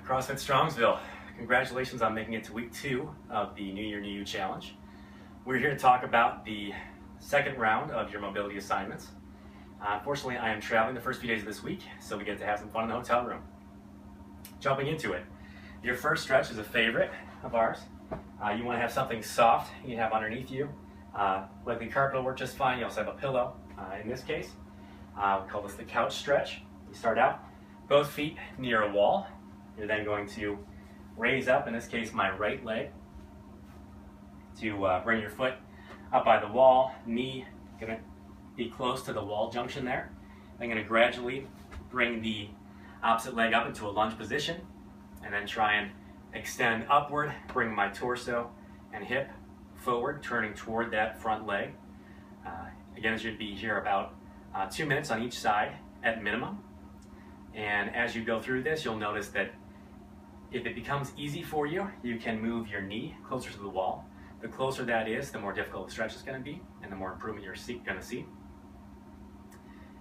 CrossFit Strongsville, congratulations on making it to week 2 of the New Year, New You Challenge. We're here to talk about the second round of your mobility assignments. Unfortunately, I am traveling the first few days of this week, so we get to have some fun in the hotel room. Jumping into it, your first stretch is a favorite of ours. You want to have something soft you have underneath you. Likely carpet will work just fine. You also have a pillow. In this case, we call this the couch stretch. You start out both feet near a wall. You're then going to raise up, in this case my right leg, to bring your foot up by the wall, knee going to be close to the wall junction there. I'm going to gradually bring the opposite leg up into a lunge position and then try and extend upward, bring my torso and hip forward, turning toward that front leg. Again, it should be here about 2 minutes on each side at minimum. And as you go through this, you'll notice that if it becomes easy for you, you can move your knee closer to the wall. The closer that is, the more difficult the stretch is going to be, and the more improvement you're going to see.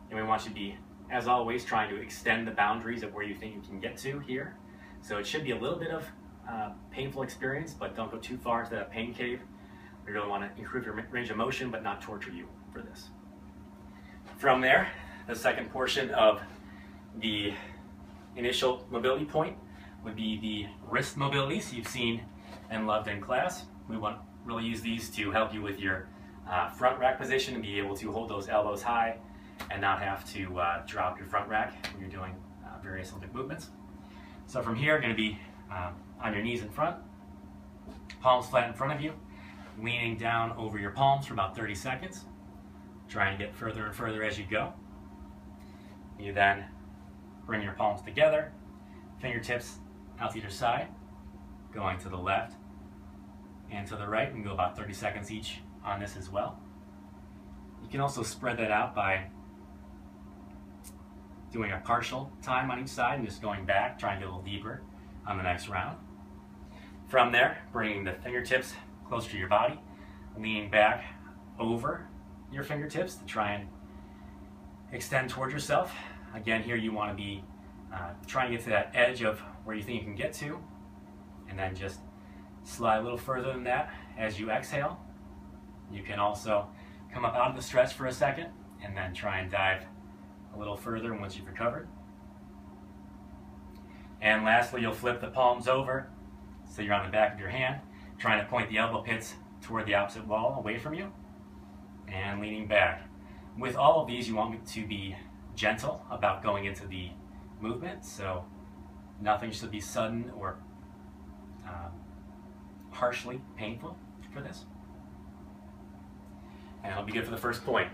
And we want you to be, as always, trying to extend the boundaries of where you think you can get to here. So it should be a little bit of painful experience, but don't go too far into that pain cave. We really want to improve your range of motion, but not torture you for this. From there, the second portion of the initial mobility point would be the wrist mobilities you've seen and loved in class. We want to really use these to help you with your front rack position and be able to hold those elbows high and not have to drop your front rack when you're doing various Olympic movements. So from here, you're going to be on your knees in front, palms flat in front of you, leaning down over your palms for about 30 seconds. Trying to get further and further as you go. You then bring your palms together, fingertips out to either side, going to the left and to the right. We can go about 30 seconds each on this as well. You can also spread that out by doing a partial time on each side and just going back, trying to get a little deeper on the next round. From there, bringing the fingertips closer to your body, leaning back over your fingertips to try and extend toward yourself. Again, here you want to be trying to get to that edge of where you think you can get to, and then just slide a little further than that as you exhale. You can also come up out of the stretch for a second and then try and dive a little further once you've recovered. And lastly, you'll flip the palms over so you're on the back of your hand, trying to point the elbow pits toward the opposite wall away from you and leaning back. With all of these, you want to be gentle about going into the movement, so nothing should be sudden or harshly painful for this. And it'll be good for the first point.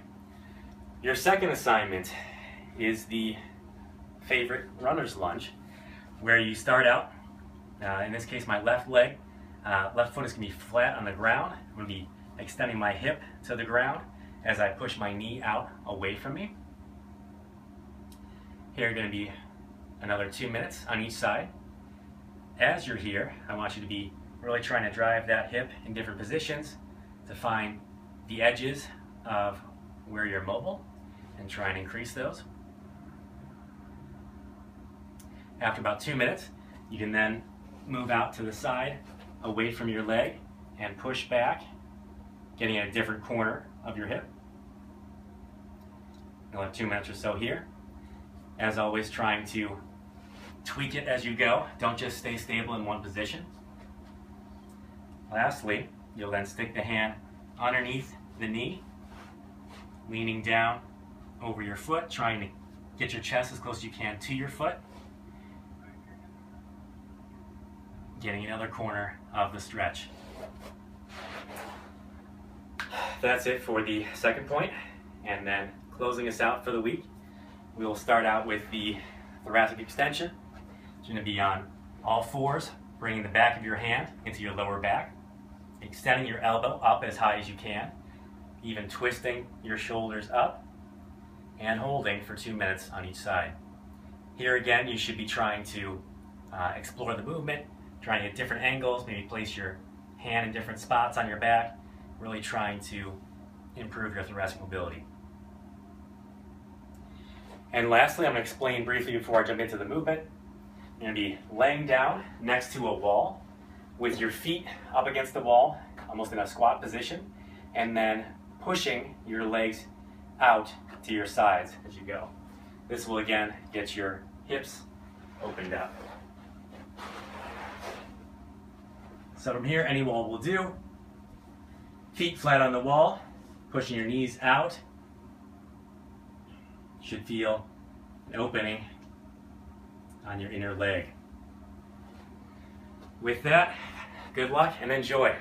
Your second assignment is the favorite runner's lunge, where you start out, in this case my left leg, left foot is going to be flat on the ground. I'm going to be extending my hip to the ground as I push my knee out away from me. Here you're going to be another 2 minutes on each side. As you're here, I want you to be really trying to drive that hip in different positions to find the edges of where you're mobile and try and increase those. After about 2 minutes, you can then move out to the side away from your leg and push back, getting at a different corner of your hip. You'll have 2 minutes or so here. As always, trying to tweak it as you go. Don't just stay stable in one position. Lastly, you'll then stick the hand underneath the knee, leaning down over your foot, trying to get your chest as close as you can to your foot. Getting another corner of the stretch. That's it for the second point, and then closing us out for the week, we will start out with the thoracic extension. It's going to be on all fours, bringing the back of your hand into your lower back, extending your elbow up as high as you can, even twisting your shoulders up, and holding for 2 minutes on each side. Here again, you should be trying to explore the movement, trying to get different angles, maybe place your hand in different spots on your back, really trying to improve your thoracic mobility. And lastly, I'm going to explain briefly before I jump into the movement. You're going to be laying down next to a wall with your feet up against the wall, almost in a squat position, and then pushing your legs out to your sides as you go. This will again get your hips opened up. So from here, any wall will do. Feet flat on the wall, pushing your knees out. Should feel an opening on your inner leg. With that, good luck and enjoy.